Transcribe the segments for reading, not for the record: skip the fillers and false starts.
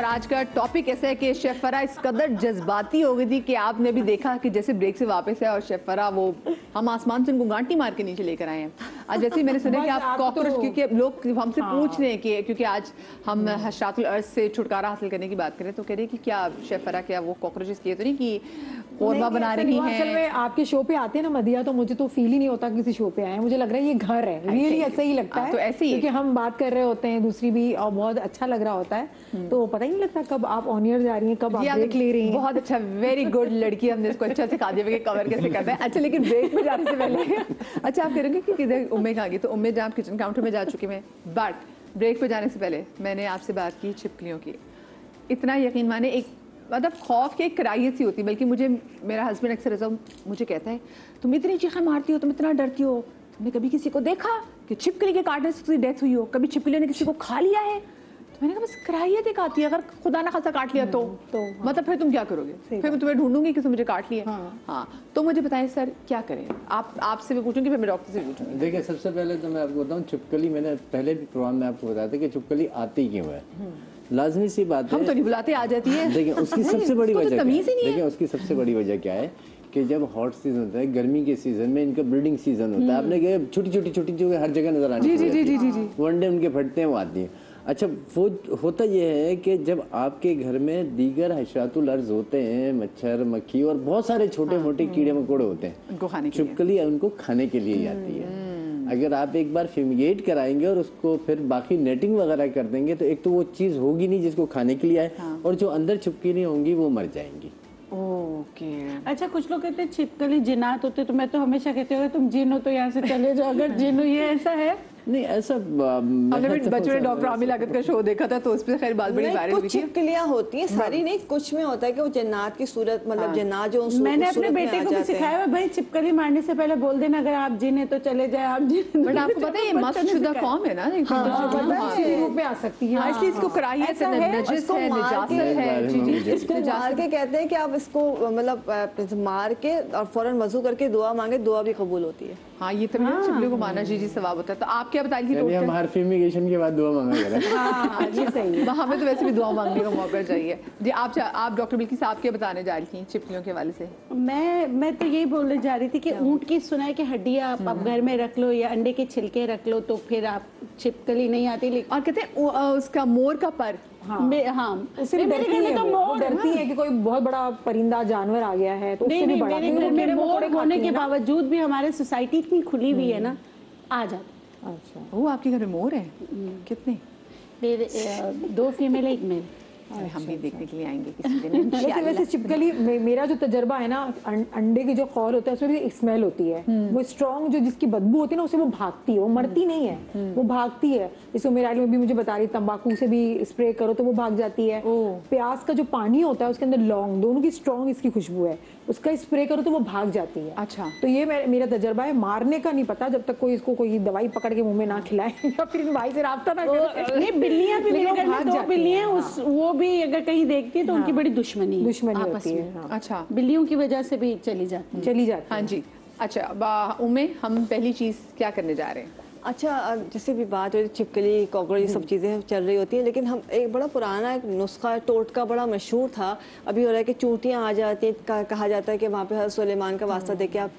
और आज का टॉपिक ऐसा है कि शेफ फराह इस कदर जज्बाती हो गई थी कि आपने भी देखा कि जैसे ब्रेक से वापस है और शेफ फराह वो हम आसमान से उनको गांटी मार के नीचे लेकर आए हैं। आज जैसे ही मैंने सुना कि आप कॉकरोच, क्योंकि लोग हमसे पूछ रहे हैं कि क्योंकि आज हम हशरातुल अर्ज़ से छुटकारा हासिल करने की बात करें तो कह रहे हैं कि क्या शेफ फराह क्या वो कॉकरोचेस किए तो नहीं कि कौरमा बना रही हैं। असल में आपके शो पे आते हैं ना मदिया, तो मुझे तो फील ही नहीं होता किसी शो पे आए हैं, मुझे लग रहा है ये घर है, रियली ऐसा ही लगता है। तो ऐसे ही क्योंकि हम बात कर रहे होते हैं दूसरी भी और बहुत अच्छा लग रहा होता है, तो पता ही नहीं लगता कब आप ऑन एयर जा रही हैं, कब आप ब्रेक ले रही हैं। बहुत अच्छा, वेरी गुड लड़की, हमने इसको अच्छा सिखा दिया कि कवर कैसे करना है। अच्छा लेकिन ब्रेक में जाने से पहले अच्छा आप करेंगे कि किधर उम्मे कहाँ गई, तो उम्मे जहाँ किचन काउंटर में जा चुकी मैं, बट ब्रेक पे जाने से पहले मैंने आपसे बात की छिपकलियों की। इतना यकीन माने एक मतलब खौफ की एक कराहियत सी होती है, बल्कि मुझे मेरा हस्बैंड अक्सर ऐसा मुझे कहता है तुम इतनी चीखें मारती हो, तुम इतना डरती हो, तुमने कभी किसी को देखा कि छिपकली के काटने से डेथ हुई हो, कभी छिपकली ने किसी को खा लिया है? तो मैंने कहा बस कराहियत एक आती है, अगर खुदा ना खासा काट लिया तो मतलब फिर तुम क्या करोगे? फिर मैं तुम्हें ढूंढूंगी कि मुझे काट लिया। हाँ तो मुझे बताएं सर क्या करें, आपसे भी पूछूंगी फिर मैं डॉक्टर से भी पूछूंगी। देखिए सबसे पहले तो मैं आपको बताऊँ, छिपकली मैंने पहले भी प्रोग्राम में आपको बताया था कि छिपकली आती क्यों है। लाजमी सी बात है, हम तो नहीं बुलाते, आ जाती है। देखिए उसकी सबसे बड़ी वजह क्या है, देखिए उसकी सबसे बड़ी वजह क्या है कि जब हॉट सीजन होता है, गर्मी के सीजन में इनका ब्रीडिंग सीजन होता है, आपने छोटी छोटी जो हर जगह नजर आनी है, वनडे उनके फटते हैं वो आती हैं। अच्छा वो होता यह है कि जब आपके घर में दीगर हशरातुल अर्ज़ होते हैं, मच्छर मक्खी और बहुत सारे छोटे मोटे कीड़े मकोड़े होते हैं, छिपकली उनको खाने के लिए आती है। अगर आप एक बार फ्यूमिगेट कराएंगे और उसको फिर बाकी नेटिंग वगैरह कर देंगे तो एक तो वो चीज़ होगी नहीं जिसको खाने के लिए आए, और जो अंदर छिपकली होंगी वो मर जाएंगी। ओके अच्छा, कुछ लोग कहते हैं छिपकली जिन्नात होते, तो मैं तो हमेशा कहती हूँ तुम जिन हो तो यहाँ से चले जाओ, अगर जिन हो ये ऐसा है? नहीं ऐसा बच्चों ने डॉक्टर आमिर लागत का शो देखा था तो उस पर खैर बात बड़ी वायरल हुई थी। छिपकलियां होती हैं, सारी नहीं, कुछ में होता है कि वो जन्नात की सूरत, मतलब जन्नात जो मैंने अपने बेटे को भी सिखाया है भाई छिपकली मारने से पहले बोल देना अगर आप जिन है तो चले जाए, आप जिन। बट आपको पता है ये मस्तशुदा फॉर्म है ना, रूप में आ सकती है, इसलिए इसको कराहियत है, नजस है, निजासत है। इसको मार के कहते हैं कि आप इसको मतलब मार के और फौरन वजू करके दुआ मांगे, दुआ भी कबूल होती है। हाँ ये तभी छिपकलियों को मारना जी सवाब होता है। तो आप क्या बताइए? हम हर फ्यूमिगेशन के बाद दुआ मांगा करें। हाँ ये सही है, हमें तो वैसे भी दुआ मांगने का मौका चाहिए जी। आप डॉक्टर बिल्की साहब क्या बताने जा रही थी छिपकलियों के हवाले से? मैं तो यही बोलने जा रही थी कि ऊँट की सुनाई की हड्डियाँ आप घर में रख लो या अंडे के छिलके रख लो तो फिर आप छिपकली नहीं आती। और कहते हैं उसका मोर का पर, उससे डरती है कि कोई बहुत बड़ा परिंदा जानवर आ गया है तो उससे भी बड़ा। मेरे मोर होने के बावजूद भी हमारे सोसाइटी इतनी खुली हुई है ना, आ जाते। अच्छा वो आपके घर में मोर है? कितने? मेरे 2 फीमेल 1 मेल। हम भी देखने के लिए आएंगे किसी दिन। वैसे छिपकली मेरा जो तजर्बा है ना, अंडे की जो खौर होता है उसमें भी स्मेल होती है, वो स्ट्रॉन्ग जो जिसकी बदबू होती है ना, उससे वो भागती है, वो मरती नहीं है, वो भागती है। जैसे मेरे आइल में भी मुझे बता रही, तंबाकू से भी स्प्रे करो तो वो भाग जाती है। प्याज का जो पानी होता है उसके अंदर लौंग, दोनों की स्ट्रॉन्ग इसकी खुशबू है, उसका स्प्रे करो तो वो भाग जाती है। अच्छा तो ये मेरा तजर्बा है। मारने का नहीं पता, जब तक कोई इसको कोई दवाई पकड़ के मुंह में ना खिलाए या फिर भाई से राब्ता ना करे। बिल्लियां भी मेरे घर में 2 बिल्लियां, वो भी अगर कहीं देखती है तो उनकी बड़ी दुश्मनी होती है। अच्छा बिल्लियों की वजह से भी चली जाती है। हाँ जी। अच्छा उम्मे, हम पहली चीज क्या करने जा रहे हैं? अच्छा जैसे भी बात हो, छिपकली कॉकरोच ये सब चीज़ें चल रही होती हैं, लेकिन हम एक बड़ा पुराना एक नुस्खा टोटका बड़ा मशहूर था, अभी हो रहा है कि चूंटियाँ आ जाती हैं, कहा जाता है कि वहाँ पे हज़रत सुलेमान का वास्ता दे के आप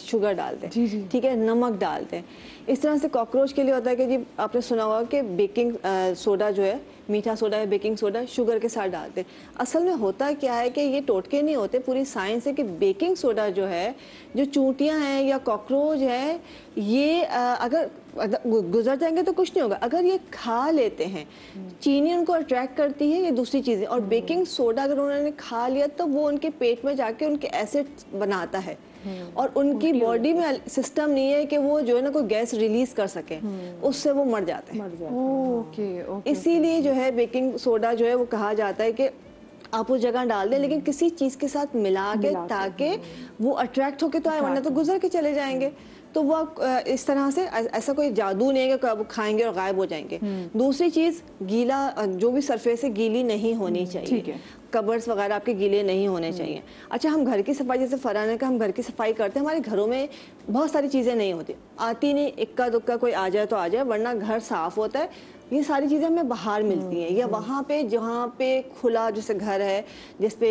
शुगर डाल दें, ठीक है, नमक डाल दें। इस तरह से कॉकरोच के लिए होता है कि जी आपने सुना होगा कि बेकिंग सोडा जो है, मीठा सोडा या बेकिंग सोडा शुगर के साथ डालते हैं। असल में होता क्या है कि ये टोटके नहीं होते, पूरी साइंस है कि बेकिंग सोडा जो है, जो चूंटियाँ हैं या कॉकरोच है, ये अगर गुजर जाएंगे तो कुछ नहीं होगा, अगर ये खा लेते हैं, चीनी उनको अट्रैक्ट करती है, ये दूसरी चीज़ें, और बेकिंग सोडा अगर उन्होंने खा लिया तो वो उनके पेट में जाके उनके एसिड बनाता है, और उनकी बॉडी में सिस्टम नहीं है कि वो जो है ना कोई गैस रिलीज कर सके, उससे वो मर जाते हैं। इसीलिए जो है बेकिंग सोडा जो है वो कहा जाता है कि आप उस जगह डाल दें, लेकिन किसी चीज़ के साथ मिला के, ताकि वो अट्रैक्ट होके तो आए, वरना तो गुजर के चले जाएंगे। तो वो इस तरह से ऐसा कोई जादू नहीं है कि आप खाएंगे और गायब हो जाएंगे। दूसरी चीज़, गीला जो भी सरफेस है गीली नहीं होनी चाहिए। कबर्ड्स वगैरह आपके गीले नहीं होने चाहिए। अच्छा, हम घर की सफाई, जैसे फरहान ने कहा हम घर की सफाई करते हैं, हमारे घरों में बहुत सारी चीज़ें नहीं होती, आती नहीं, इक्का दुक्का कोई आ जाए तो आ जाए, वरना घर साफ़ होता है। ये सारी चीज़ें हमें बाहर मिलती हैं या वहाँ पे जहाँ पे खुला जैसे घर है जिस पे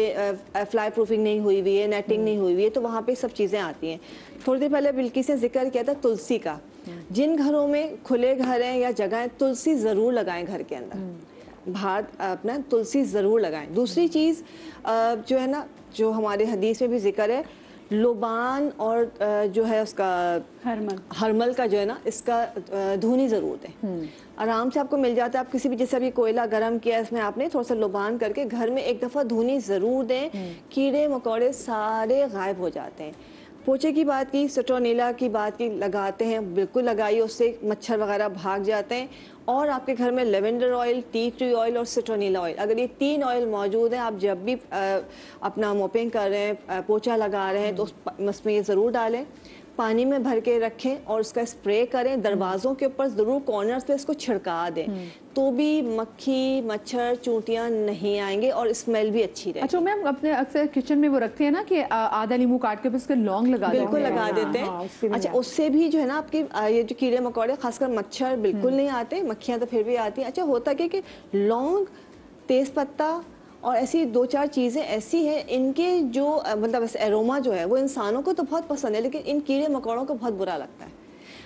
फ्लाई प्रूफिंग नहीं हुई हुई है, नेटिंग नहीं हुई हुई है, तो वहाँ पे सब चीज़ें आती हैं। थोड़ी देर पहले बिल्किस ने जिक्र किया था तुलसी का। जिन घरों में खुले घर हैं या जगह है, तुलसी ज़रूर लगाएं घर के अंदर, बाहर अपना तुलसी ज़रूर लगाएं। दूसरी चीज़ जो है ना, जो हमारे हदीस में भी जिक्र है, लोबान और जो है उसका हरमल का जो है ना, इसका धुनी ज़रूर दें। आराम से आपको मिल जाता है। आप किसी भी, जैसे अभी कोयला गर्म किया, इसमें आपने थोड़ा सा लोबान करके घर में एक दफ़ा धुनी ज़रूर दें, कीड़े मकोड़े सारे गायब हो जाते हैं। पोछे की बात की, सिट्रोनीला की बात की, लगाते हैं, बिल्कुल लगाइए, उससे मच्छर वगैरह भाग जाते हैं। और आपके घर में lavender oil, tea tree oil और सिट्रोनीला ऑयल, अगर ये 3 ऑयल मौजूद हैं, आप जब भी अपना मोपिंग कर रहे हैं, पोछा लगा रहे हैं, तो उसमें ये ज़रूर डालें, पानी में भर के रखें और उसका स्प्रे करें। दरवाज़ों के ऊपर ज़रूर कॉर्नर्स पे इसको छिड़का दें, तो भी मक्खी, मच्छर, चूंटियाँ नहीं आएंगे और स्मेल भी अच्छी रहेगी। अच्छा मैम, अपने अक्सर किचन में वो रखते हैं ना कि आधा नींबू काट के उसके लौंग लगा देते हैं। बिल्कुल लगा देते हैं। अच्छा, उससे भी जो है ना आपके ये जो कीड़े मकोड़े, खासकर मच्छर बिल्कुल नहीं आते, मक्खियाँ तो फिर भी आती हैं। अच्छा, होता क्या कि लौंग, तेज़ पत्ता और ऐसी 2-4 चीज़ें ऐसी हैं, इनके जो मतलब एरोमा जो है वो इंसानों को तो बहुत पसंद है, लेकिन इन कीड़े मकोड़ों को बहुत बुरा लगता है।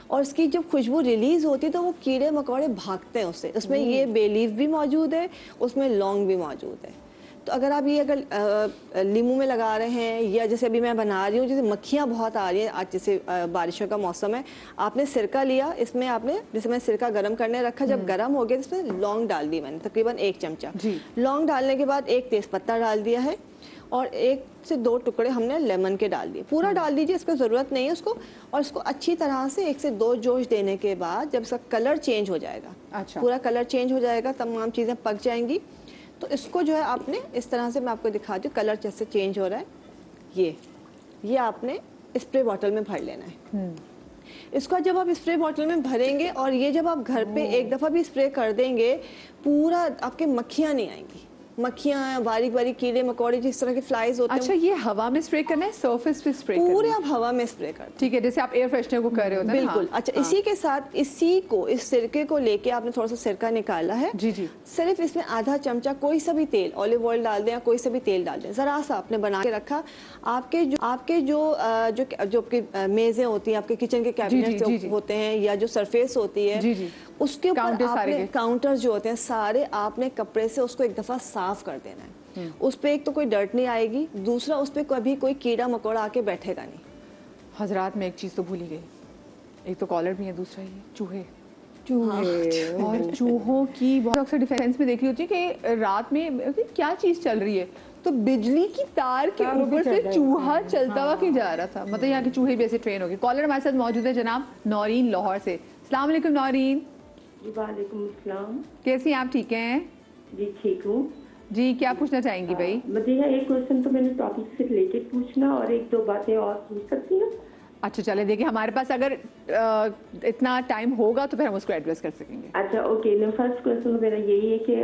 और इसकी जब खुशबू रिलीज़ होती है तो वो कीड़े मकोड़े भागते हैं उससे। उसमें ये बे लीफ भी मौजूद है, उसमें लौंग भी मौजूद है। तो अगर आप ये अगर लीमू में लगा रहे हैं, या जैसे अभी मैं बना रही हूँ, जैसे मक्खियाँ बहुत आ रही हैं आज, जैसे बारिशों का मौसम है, आपने सिरका लिया, इसमें आपने, जैसे मैं सिरका गर्म करने रखा, जब गर्म हो गया इसमें लौंग डाल दी मैंने, तकरीबन 1 चमचा। लौंग डालने के बाद 1 तेज़पत्ता डाल दिया है और 1 से 2 टुकड़े हमने लेमन के डाल दिए। पूरा डाल दीजिए, इसको ज़रूरत नहीं है उसको। और इसको अच्छी तरह से 1 से 2 जोश देने के बाद जब इसका कलर चेंज हो जाएगा, अच्छा, पूरा कलर चेंज हो जाएगा, तमाम चीज़ें पक जाएंगी, तो इसको जो है आपने इस तरह से, मैं आपको दिखाती हूँ, कलर जैसे चेंज हो रहा है, ये आपने स्प्रे बॉटल में भर लेना है। इसको जब आप स्प्रे बॉटल में भरेंगे और ये जब आप घर पे एक दफ़ा भी स्प्रे कर देंगे, पूरा आपके मक्खियाँ नहीं आएंगी। मक्खियाँ, बारीक बारीक कीड़े मकोड़े, जिस तरह के फ्लाइज होते हैं। अच्छा, ये हवा में स्प्रे करना है, सरफेस पे स्प्रे करना है? पूरे आप हवा में स्प्रे कर, ठीक है, जैसे आप एयर फ्रेशनर को कर रहे होते हैं। बिल्कुल। अच्छा, इसी के साथ इसी को, इस सिरके को लेके आपने थोड़ा सा सिरका निकाला है, जी जी, सिर्फ इसमें आधा चमचा कोई सा भी तेल, ऑलिव ऑयल डाल दें या कोई सा भी तेल डाल दें, ज़रा सा आपने बना के रखा। आपके जो मेज़ें होती हैं, आपके किचन के कैबिनेट होते हैं, या जो सरफेस होती है, उसके ऊपर आपने काउंटर जो होते हैं सारे, आपने कपड़े से उसको एक दफ़ा साफ कर देना है। उस पे एक तो कोई डर्ट नहीं आएगी, दूसरा उस पे कभी कोई कीड़ा मकोड़ा आके बैठेगा नहीं। हजरात, मैं एक चीज़ तो भूल ही गई, एक तो कॉलर भी है, दूसरा ये चूहे। और चूहों की बहुत अक्सर डिफेंस में देख रही होती है कि रात में क्या चीज़ चल रही है, तो बिजली की तार के ऊपर से चूहा चलता हुआ क्यों जा रहा था। मतलब यहाँ के चूहे भी ऐसे ट्रेन हो गए। कॉलर हमारे साथ मौजूद है जनाब नौरीन लाहौर से। अस्सलाम वालेकुम नौरीन। वालेकुम अस्सलाम। कैसी हैं आप? ठीक हैं जी, ठीक हूँ जी। क्या पूछना चाहेंगी भाई? मुझे एक क्वेश्चन तो मैंने टॉपिक से रिलेटेड पूछना, और 1-2 बातें और पूछ सकती हूँ? अच्छा चले, देखिए हमारे पास अगर इतना टाइम होगा तो फिर हम उसको एड्रेस कर सकेंगे। अच्छा, ओके। फर्स्ट क्वेश्चन मेरा यही है कि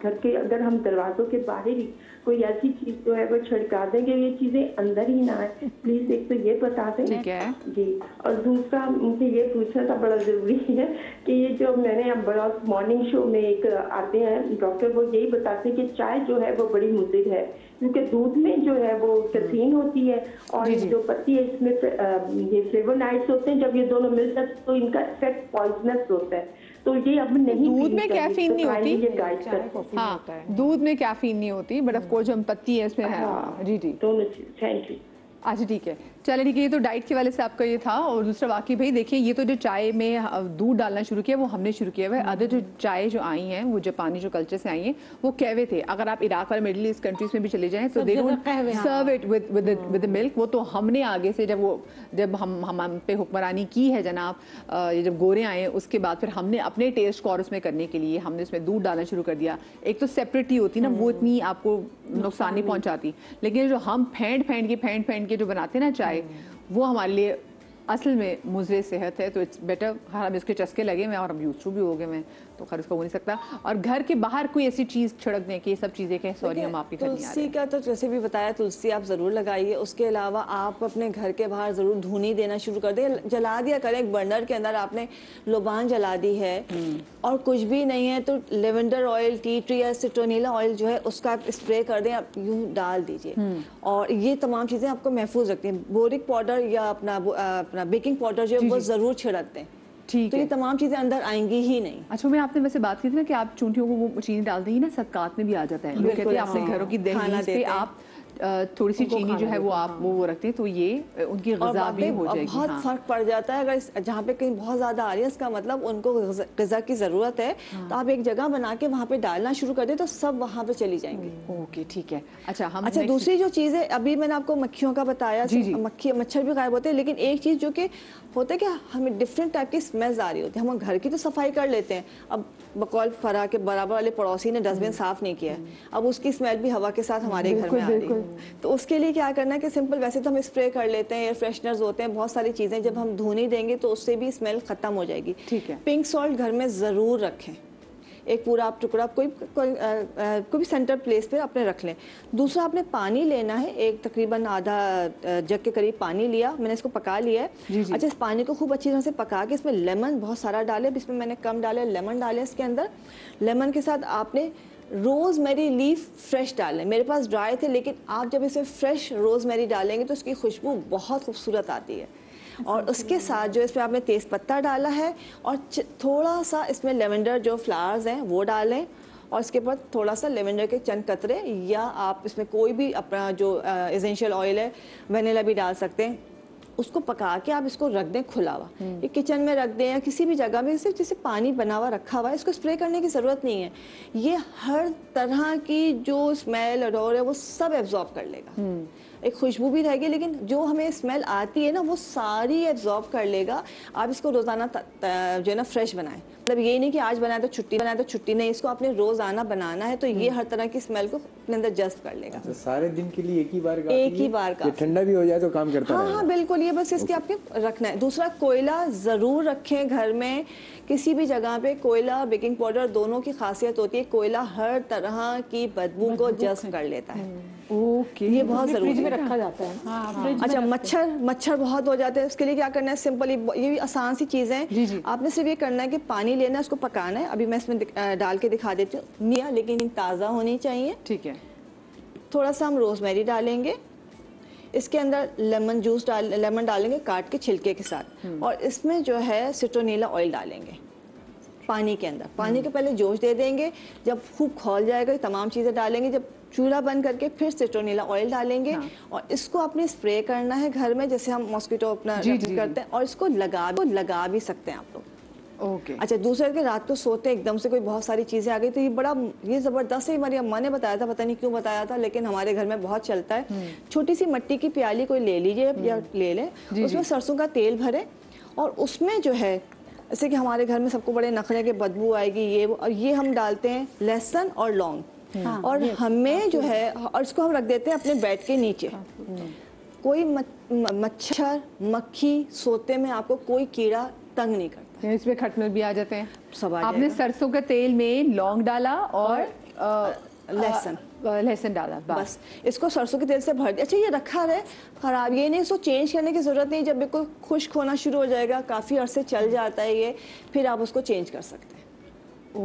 घर के अगर हम दरवाजों के बाहर ही कोई ऐसी चीज जो है वो छिड़का दें कि ये चीजें अंदर ही ना आए, प्लीज एक तो ये बता दें। ठीक है जी। और दूसरा मुझे ये पूछना था, बड़ा जरूरी है कि ये जो मैंने अब बड़ा मॉर्निंग शो में एक आते हैं डॉक्टर, वो यही बताते हैं कि चाय जो है वो बड़ी मुज़िर है, क्योंकि दूध में जो है वो कैफीन होती है और जो पत्ती है इसमें ये फ्लेवोनाइड्स होते हैं। जब ये दोनों मिल जाते हैं तो इनका इफेक्ट पॉइजनस होता है। तो ये अब नहीं, दूध में कैफीन नहीं होती। हाँ, दूध में कैफीन नहीं होती, बट ऑफ कोर्स जो पत्ती है इसमें है। जी जी, दोनों। Thank you. अच्छा ठीक है, चलिए ठीक है। ये तो डाइट के वाले से आपका ये था। और दूसरा वाकई भाई देखिए, ये तो जो चाय में दूध डालना शुरू किया वो हमने शुरू किया हुआ है। अदर जो चाय जो आई हैं वो जापानी जो कल्चर से आई हैं वो कहवे थे। अगर आप इराक और मिडिल ईस्ट कंट्रीज में भी चले जाएं तो they don't serve it with the milk. वो तो हमने आगे से जब हम पे हुक्मरानी की है जनाब, ये जब गोरे आए उसके बाद फिर हमने अपने टेस्ट को और उसमें करने के लिए हमने उसमें दूध डालना शुरू कर दिया। एक तो सेपरेट ही होती ना, वो इतनी आपको नुकसान नहीं पहुंचाती, लेकिन जो हम फेंट फेंट के जो बनाते हैं ना चाय, वो हमारे लिए असल में मुज़रे सेहत है, तो इट्स बेटर। हम इसके चस्के लगे हुए और हम यूज टू भी हो गए हैं, तो खैर इसका हो नहीं सकता। और घर के बाहर कोई ऐसी चीज़ छिड़क दें कि ये सब चीज़ें कहें सॉरी हम आपके घर नहीं आ रहे। तुलसी का तो जैसे भी बताया, तुलसी आप ज़रूर लगाइए। उसके अलावा आप अपने घर के बाहर ज़रूर धुनी देना शुरू कर दें, जला दिया करें। एक बर्नर के अंदर आपने लोबान जला दी है और कुछ भी नहीं है तो लेवेंडर ऑयल, टी ट्री या सिट्रोनीला ऑयल जो है उसका आप स्प्रे कर दें, आप यूँ डाल दीजिए। और ये तमाम चीज़ें आपको महफूज रखती हैं। बोरिक पाउडर या अपना बेकिंग पाउडर जो है वो ज़रूर छिड़क दें। ठीक तो ये तमाम चीज़ें अंदर आएंगी ही नहीं। अच्छा, मैं आपने वैसे बात की थी ना कि आप चूंटियों को वो चीनी डाल देंगी ना, सदकात में भी आ जाता है। लोग कहते हैं अपने घरों की दहलीज पे आप थोड़ी सी चीनी जो है वो आप वो रखते हैं, तो ये उनकी ग़िज़ा भी हो जाएगी। बहुत फर्क पड़ जाता है अगर जहाँ पे कहीं बहुत ज़्यादा आ रही है, इसका मतलब उनको ग़िज़ा की ज़रूरत है। तो आप एक जगह बना के वहाँ पे डालना शुरू कर दे तो सब वहाँ पे चली जाएंगी। ओके, ठीक है। अच्छा, दूसरी जो चीज़ है, अभी मैंने आपको मक्खियों का बताया, मक्खी मच्छर भी गायब होते हैं, लेकिन एक चीज़ जो कि होता है कि हमें डिफरेंट टाइप की स्मेल्स आ रही होती है। हम घर की तो सफाई कर लेते हैं, अब बकौल फरा के बराबर वाले पड़ोसी ने डस्टबिन साफ नहीं किया है, अब उसकी स्मेल भी हवा के साथ हमारे घर में आ रही है। तो उसके लिए क्या करना है कि सिंपल, वैसे तो हम स्प्रे कर लेते हैं, एयर फ्रेशनर्स होते हैं, बहुत सारी चीज़ें, जब हम धुनी देंगे तो उससे भी स्मेल खत्म हो जाएगी। ठीक है। पिंक सॉल्ट घर में ज़रूर रखें, एक पूरा आप टुकड़ा कोई भी सेंटर प्लेस पे आपने रख लें। दूसरा, आपने पानी लेना है, एक तकरीबन आधा जग के करीब पानी लिया, मैंने इसको पका लिया है। अच्छा, इस पानी को खूब अच्छी तरह से पका के इसमें लेमन बहुत सारा डाले, इसमें मैंने कम डाले, लेमन डाले इसके अंदर। लेमन के साथ आपने रोज़मेरी लीफ फ्रेश डालें। मेरे पास ड्राई थे, लेकिन आप जब इसे फ्रेश रोज़मेरी डालेंगे तो इसकी खुशबू बहुत खूबसूरत आती है। और उसके साथ जो इसमें आपने तेज़ पत्ता डाला है और थोड़ा सा इसमें लेवेंडर जो फ्लावर्स हैं वो डालें, और इसके बाद थोड़ा सा लेवेंडर के चंद कतरे, या आप इसमें कोई भी अपना जो एसेंशियल ऑयल है, वनीला भी डाल सकते हैं। उसको पका के आप इसको रख दें खुला हुआ, ये किचन में रख दें या किसी भी जगह में, सिर्फ जैसे पानी बना हुआ रखा हुआ है, इसको स्प्रे करने की ज़रूरत नहीं है। ये हर तरह की जो स्मेल और है वो सब एब्जॉर्ब कर लेगा। एक खुशबू भी रहेगी, लेकिन जो हमें स्मेल आती है ना वो सारी एब्जॉर्ब कर लेगा। आप इसको रोज़ाना जो है ना फ्रेश बनाएं, मतलब ये नहीं कि आज बनाए तो छुट्टी नहीं, इसको आपने रोज़ाना बनाना है, तो ये हर तरह की स्मेल को अपने अंदर जस्ट कर लेगा। तो सारे दिन के लिए एक ही बार का ठंडा भी हो जाए तो काम करता है। हाँ, बिल्कुल, ये बस इसके आपके रखना है। दूसरा, कोयला ज़रूर रखें घर में, किसी भी जगह पे कोयला, बेकिंग पाउडर दोनों की खासियत होती है, कोयला हर तरह की बदबू को जस्ट कर लेता है। ओके, ये बहुत जरूरी फ्रिज में रखा जाता है। हाँ, अच्छा, मच्छर बहुत हो जाते हैं, उसके लिए क्या करना है, सिंपल, ये भी आसान सी चीज़ है। आपने सिर्फ ये करना है कि पानी लेना है, उसको पकाना है। अभी मैं इसमें डाल के दिखा देती हूँ, मिया, लेकिन ताज़ा होनी चाहिए। ठीक है। थोड़ा सा हम रोज़मेरी डालेंगे, इसके अंदर लेमन डालेंगे काट के छिलके के साथ, और इसमें जो है सिट्रोनीला ऑयल डालेंगे पानी के अंदर। पानी के पहले जोश दे देंगे, जब खूब खौल जाएगा तमाम चीज़ें डालेंगे, जब चूल्हा बंद करके फिर सिट्रोनीला ऑयल डालेंगे। और इसको आपने स्प्रे करना है घर में, जैसे हम मॉस्किटो अपना करते हैं, और इसको लगा भी सकते हैं आप लोग। ओके। अच्छा, दूसरे के रात को सोते एकदम से कोई बहुत सारी चीज़ें आ गई, तो ये ज़बरदस्त है। हमारी अम्मा ने बताया था, पता नहीं क्यों बताया था, लेकिन हमारे घर में बहुत चलता है। छोटी सी मिट्टी की प्याली कोई ले लीजिए या ले लें, उसमें सरसों का तेल भरें, और उसमें जो है, जैसे कि हमारे घर में सबको बड़े नखरे के बदबू आएगी और ये हम डालते हैं लहसुन और लौंग, और हमें जो है, और इसको हम रख देते हैं अपने बेड के नीचे। कोई मच्छर मक्खी सोते में आपको कोई कीड़ा तंग नहीं करता। इसमें खटमल भी आ जाते हैं। सब आ आपने सरसों के तेल में लौंग डाला और लहसुन डाला, बस इसको सरसों के तेल से भर दिया। अच्छा, ये रखा रहे खराब, ये नहीं, इसको चेंज करने की जरूरत नहीं। जब बिल्कुल खुश्क होना शुरू हो जाएगा, काफ़ी अरसे चल जाता है ये, फिर आप उसको चेंज कर सकते हैं।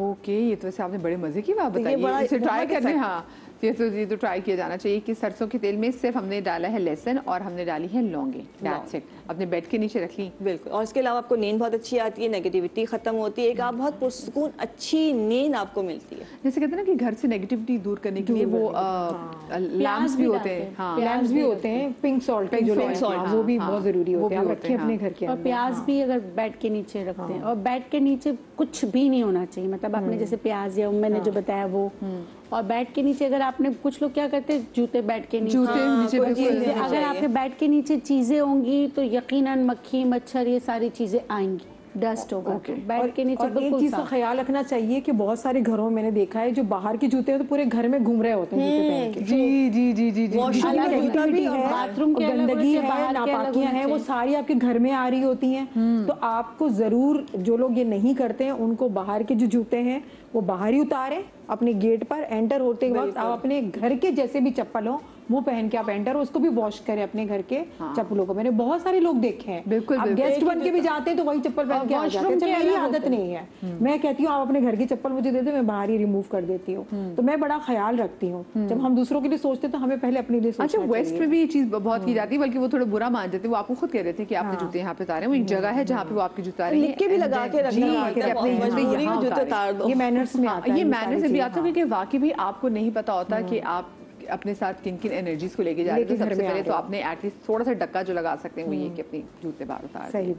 ओके, ये तो वैसे आपने बड़े मजे की बात बताई, इसे ट्राई करने। हाँ, ये तो ट्राई किया जाना चाहिए कि सरसों के तेल में सिर्फ हमने डाला है लहसुन और हमने डाली है लौंगे, दैट्स इट। अपने बेड के नीचे रख ली। बिल्कुल, और इसके अलावा आपको नींद बहुत अच्छी आती है, नेगेटिविटी खत्म होती है, एक आप बहुत पुरसुकून अच्छी नींद आपको मिलती है। जैसे कहते हैं ना कि घर से नेगेटिविटी दूर करने के लिए वो लैम्प्स भी होते हैं। हाँ, लैम्प्स भी होते हैं, पिंक सॉल्ट वो भी बहुत जरूरी होते हैं, रखें अपने घर के। और प्याज भी अगर बेड के नीचे रखते हैं, और बेड के नीचे कुछ भी नहीं होना चाहिए, मतलब आपने जैसे प्याज या मैंने जो बताया वो, और बेड के नीचे अगर आपने, कुछ लोग क्या करते हैं, जूते बेड के नीचे, अगर आपके बेड के नीचे चीजें होंगी तो यकीनन मक्खी मच्छर ये सारी चीजें आएंगी। डस्ट होगा। Okay. बेड के नीचे और एक बिल्कुल चीज का साफ। ख्याल रखना चाहिए कि बहुत सारे घरों में मैंने देखा है जो बाहर के जूते हैं तो पूरे घर में घूम रहे होते हैं जूते पहन के। जी जी जी जी जी वॉशरूम जितनी का जूता भी negativity और है, बाथरूम के और अलग गंदगी होने से है, बाहर के अलग नापाकियां होने हैं, वो चाहिए। सारी आपके घर में आ रही होती हैं। तो आपको जरूर, जो लोग ये नहीं करते हैं उनको बाहर के जो जूते हैं वो बाहर ही उतारें, अपने गेट पर एंटर होते वक्त आप अपने घर के जैसे भी चप्पल हो वो पहन के आप एंटर, उसको भी वॉश करें अपने घर के चप्पलों को। मैंने बहुत सारे लोग देखे हैं, बिल्कुल, आप बिल्कुल। गेस्ट बन के भी जाते हैं तो वही चप्पल पहन के आ जाते हैं। वॉशरूम के मेरी अलग आदत नहीं है, मैं कहती हूँ आप अपने घर की चप्पल मुझे दे दो, मैं बाहर ही रिमूव कर देती हूँ। तो मैं बड़ा ख्याल रखती हूँ। जब हम दूसरों के लिए सोचते हैं तो हमें पहले अपने लिए अच्छा, सोचना वेस्ट चाहिए। में भी ये चीज बहुत की जाती है, बल्कि वो थोड़ा बुरा मान जाते हैं। वो आपको खुद कह रहे थे कि आपने जूते यहाँ पे उतारे, वो एक जगह है जहाँ पे वो आपके जूते उतारे लिख के भी लगा के रखना पड़ता है, अपने मजबूरी में जूते उतार दो। ये मैनर्स में आता है, ये मैंने से भी आता है, है क्योंकि वाकई भी आपको नहीं पता होता कि आप अपने साथ किन किन एनर्जीज को लेके जा रहे हैं। तो लेके घर सबसे में आ पहले तो रहे हो। आपने एटलीस्ट थोड़ा सा डक्का जो लगा सकते हैं वो ये कि अपनी जूते बाहर उतार दें। सही